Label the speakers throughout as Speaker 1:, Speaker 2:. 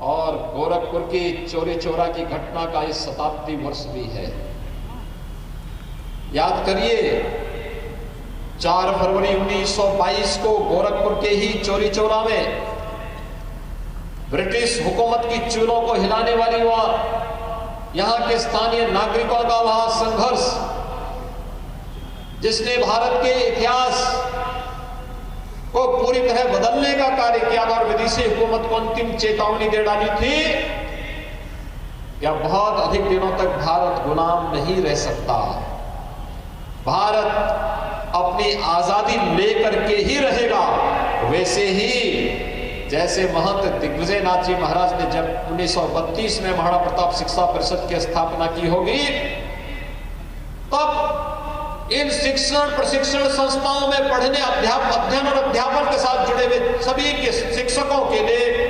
Speaker 1: और गोरखपुर की चोरी चोरा की घटना का इस शताब्दी वर्ष भी है। याद करिए 4 फरवरी 1922 को गोरखपुर के ही चोरी चोरा में ब्रिटिश हुकूमत की चूलों को हिलाने वाली यहां के स्थानीय नागरिकों का वहां संघर्ष, जिसने भारत के इतिहास को पूरी तरह बदलने का कार्य किया और विदेशी हुकूमत को अंतिम चेतावनी दे डाली थी कि अब बहुत अधिक दिनों तक भारत गुलाम नहीं रह सकता, भारत अपनी आजादी लेकर के ही रहेगा। वैसे ही जैसे महंत दिग्विजय नाथ जी महाराज ने जब 1932 में महाराणा प्रताप शिक्षा परिषद की स्थापना की होगी, तब इन शिक्षण प्रशिक्षण संस्थाओं में पढ़ने अध्ययन और अध्यापन के साथ जुड़े हुए सभी के शिक्षकों के लिए,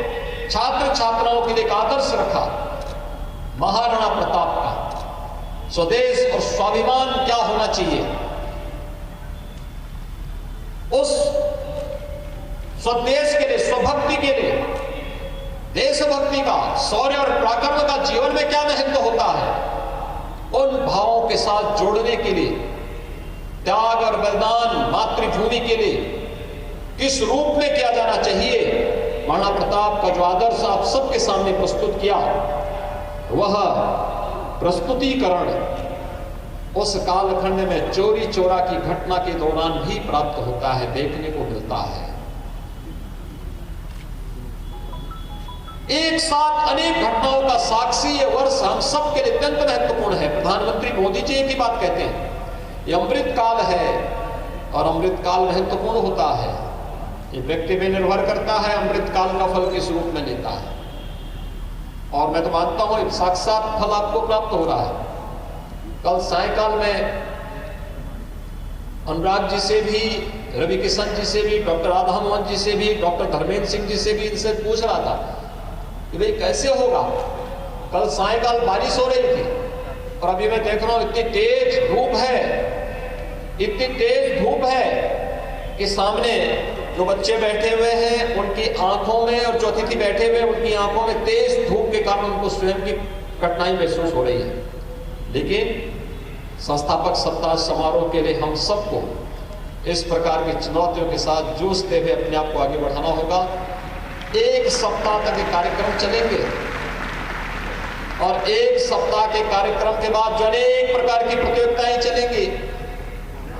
Speaker 1: छात्र छात्राओं के लिए एक आदर्श रखा महाराणा प्रताप का। स्वदेश और स्वाभिमान क्या होना चाहिए, उस स्वदेश के लिए, स्वभक्ति के लिए, देशभक्ति का, शौर्य और पराक्रम का जीवन में क्या महत्व होता है, उन भावों के साथ जोड़ने के लिए, त्याग और बलिदान मातृभूमि के लिए किस रूप में किया जाना चाहिए, महाराणा प्रताप का जो आदर्श आप सबके सामने प्रस्तुत किया, वह प्रस्तुतिकरण उस कालखंड में चोरी चोरा की घटना के दौरान भी प्राप्त होता है, देखने को मिलता है। एक साथ अनेक घटनाओं का साक्षी ये वर्ष हम सबके लिए अत्यंत महत्वपूर्ण है। प्रधानमंत्री मोदी जी की बात कहते हैं, ये अमृत काल है और अमृत काल महत्वपूर्ण होता है। ये व्यक्ति पे निर्भर करता है अमृत काल का फल किस रूप में लेता है, और मैं तो मानता हूं साक्षात फल आपको प्राप्त हो रहा है। कल सायकाल में अनुराग जी से भी, रवि किशन जी से भी, डॉक्टर राधा मोहन जी से भी, डॉक्टर धर्मेंद्र सिंह जी से भी इनसे पूछ रहा था कि भाई कैसे होगा। कल सायकाल बारिश हो रही थी और अभी मैं देख रहा हूं इतनी तेज धूप है, इतनी तेज धूप है कि सामने जो बच्चे बैठे हुए हैं उनकी आंखों में, और जो अतिथि बैठे हुए उनकी आंखों में तेज धूप के कारण उनको स्वयं की कठिनाई महसूस हो रही है। लेकिन संस्थापक सप्ताह समारोह के लिए हम सबको इस प्रकार की चुनौतियों के साथ जूझते हुए अपने आप को आगे बढ़ाना होगा। 1 सप्ताह तक ये कार्यक्रम चलेंगे और 1 सप्ताह के कार्यक्रम के बाद जो अनेक प्रकार की प्रतियोगिताएं चलेंगी।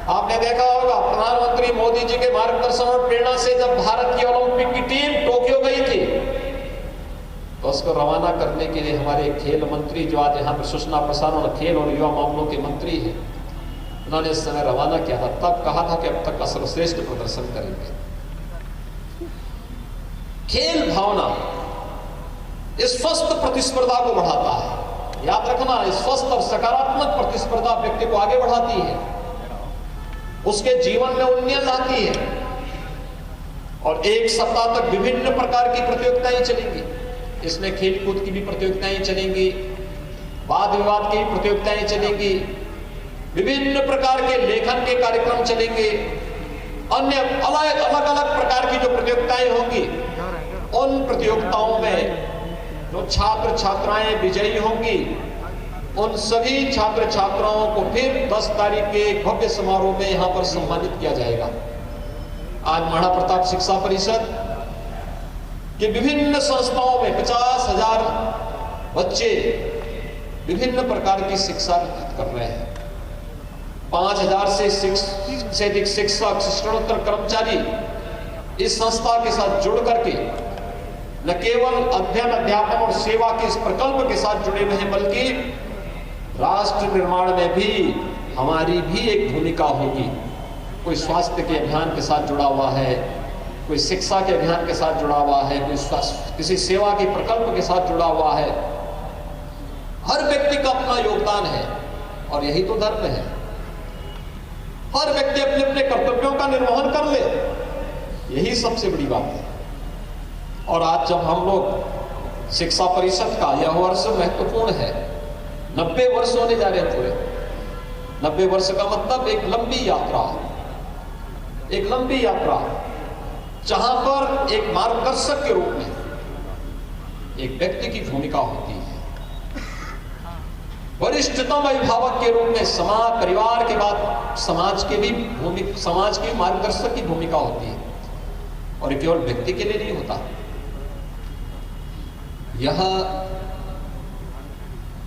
Speaker 1: आपने देखा होगा प्रधानमंत्री मोदी जी के मार्गदर्शन और प्रेरणा से जब भारत की ओलंपिक की टीम टोक्यो गई थी, तो उसको रवाना करने के लिए हमारे खेल मंत्री जो आज यहाँ पर सूचना प्रसारण, खेल और युवा मामलों के मंत्री हैं, उन्होंने इस समय रवाना किया था। तब कहा था कि अब तक का सर्वश्रेष्ठ प्रदर्शन करेंगे। खेल भावना इस स्वस्थ प्रतिस्पर्धा को बढ़ाता है। याद रखना, इस स्वस्थ और सकारात्मक प्रतिस्पर्धा व्यक्ति को आगे बढ़ाती है, उसके जीवन में उन्नयन लाती है। और 1 सप्ताह तक विभिन्न प्रकार की प्रतियोगिताएं चलेंगी। इसमें खेल कूद की भी प्रतियोगिताएं चलेंगी, वाद विवाद की प्रतियोगिताएं चलेंगी, विभिन्न प्रकार के लेखन के कार्यक्रम चलेंगे, अन्य अलग अलग प्रकार की जो प्रतियोगिताएं होंगी, उन प्रतियोगिताओं में जो छात्र छात्राएं विजयी होंगी, उन सभी छात्र छात्राओं को फिर 10 तारीख के भव्य समारोह में यहां पर सम्मानित किया जाएगा। आज महाराणा प्रताप शिक्षा परिषद कि विभिन्न संस्थाओं में 50,000 बच्चे विभिन्न प्रकार की शिक्षा कर रहे हैं। 5,000 से अधिक शिक्षक, शिक्षणोत्तर कर्मचारी इस संस्था के साथ जुड़ करके न केवल अध्ययन, अध्यापन और सेवा के इस प्रकल्प के साथ जुड़े हुए हैं, बल्कि राष्ट्र निर्माण में भी हमारी भी एक भूमिका होगी। कोई स्वास्थ्य के अभियान के साथ जुड़ा हुआ है, कोई शिक्षा के अभियान के साथ जुड़ा हुआ है, कोई किसी सेवा के प्रकल्प के साथ जुड़ा हुआ है। हर व्यक्ति का अपना योगदान है और यही तो धर्म है। हर व्यक्ति अपने अपने कर्तव्यों का निर्वहन कर ले, यही सबसे बड़ी बात है। और आज जब हम लोग शिक्षा परिषद का यह वर्ष महत्वपूर्ण है, 90 वर्ष होने जा रहे हैं पूरे। 90 वर्ष का मतलब एक लंबी यात्रा, एक लंबी यात्रा, जहां पर एक मार्गदर्शक के रूप में एक व्यक्ति की भूमिका होती है। वरिष्ठतम अभिभावक के रूप में समाज, परिवार के बाद समाज के मार्गदर्शक की भूमिका होती है, और ये केवल व्यक्ति के लिए नहीं होता। यह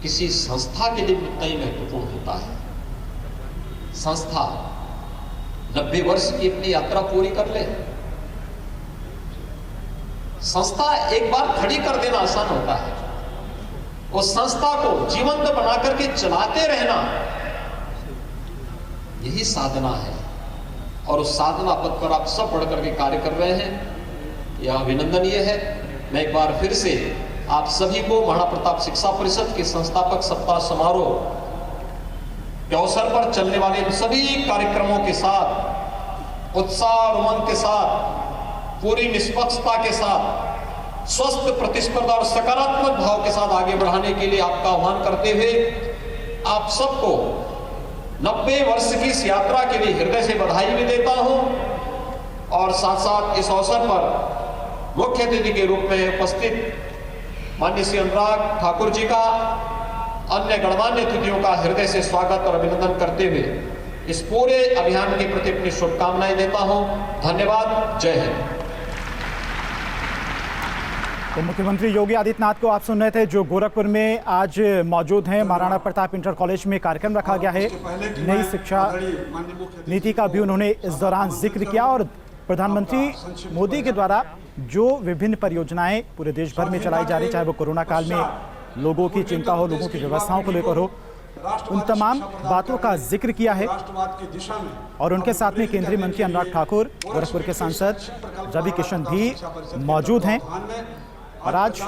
Speaker 1: किसी संस्था के लिए भी उतना ही महत्वपूर्ण होता है। संस्था 90 वर्ष की अपनी यात्रा पूरी कर ले, संस्था एक बार खड़ी कर देना आसान होता है, उस संस्था को जीवंत बना करके चलाते रहना, यही साधना है। और उस साधना पद पर आप सब बढ़ करके कार्य कर रहे हैं, यह अभिनंदनीय है। मैं एक बार फिर से आप सभी को महाराणा प्रताप शिक्षा परिषद के संस्थापक सप्ताह समारोह के अवसर पर चलने वाले इन सभी कार्यक्रमों के साथ उत्साह और उमंग के साथ, पूरी निष्पक्षता के साथ, स्वस्थ प्रतिस्पर्धा और सकारात्मक भाव के साथ आगे बढ़ाने के लिए आपका आह्वान करते हुए आप सबको 90 वर्ष की इस यात्रा के लिए हृदय से बधाई भी देता हूं, और साथ साथ इस अवसर पर मुख्य अतिथि के रूप में उपस्थित माननीय श्री अनुराग ठाकुर जी का, अन्य गणमान्य अतिथियों का हृदय से स्वागत और अभिनंदन करते हुए इस पूरे अभियान के प्रति अपनी शुभकामनाएं देता हूं। धन्यवाद। जय हिंद।
Speaker 2: तो मुख्यमंत्री योगी आदित्यनाथ को आप सुन रहे थे, जो गोरखपुर में आज मौजूद हैं। महाराणा प्रताप इंटर कॉलेज में कार्यक्रम रखा गया है। नई शिक्षा नीति का भी उन्होंने इस दौरान जिक्र किया, और प्रधानमंत्री मोदी के द्वारा जो विभिन्न परियोजनाएं पूरे देश भर में चलाई जा रही, चाहे वो कोरोना काल में लोगों की चिंता हो, लोगों की व्यवस्थाओं को लेकर हो, उन तमाम बातों का जिक्र किया है। और उनके साथ में केंद्रीय मंत्री अनुराग ठाकुर, गोरखपुर के सांसद रवि किशन भी मौजूद हैं। और आज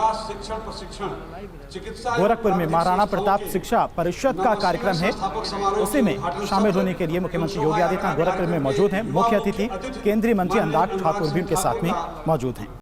Speaker 2: गोरखपुर में महाराणा प्रताप शिक्षा परिषद का कार्यक्रम है, उसी में शामिल होने के लिए मुख्यमंत्री योगी आदित्यनाथ गोरखपुर में मौजूद हैं। मुख्य अतिथि केंद्रीय मंत्री अनुराग ठाकुर भी उनके साथ में मौजूद हैं।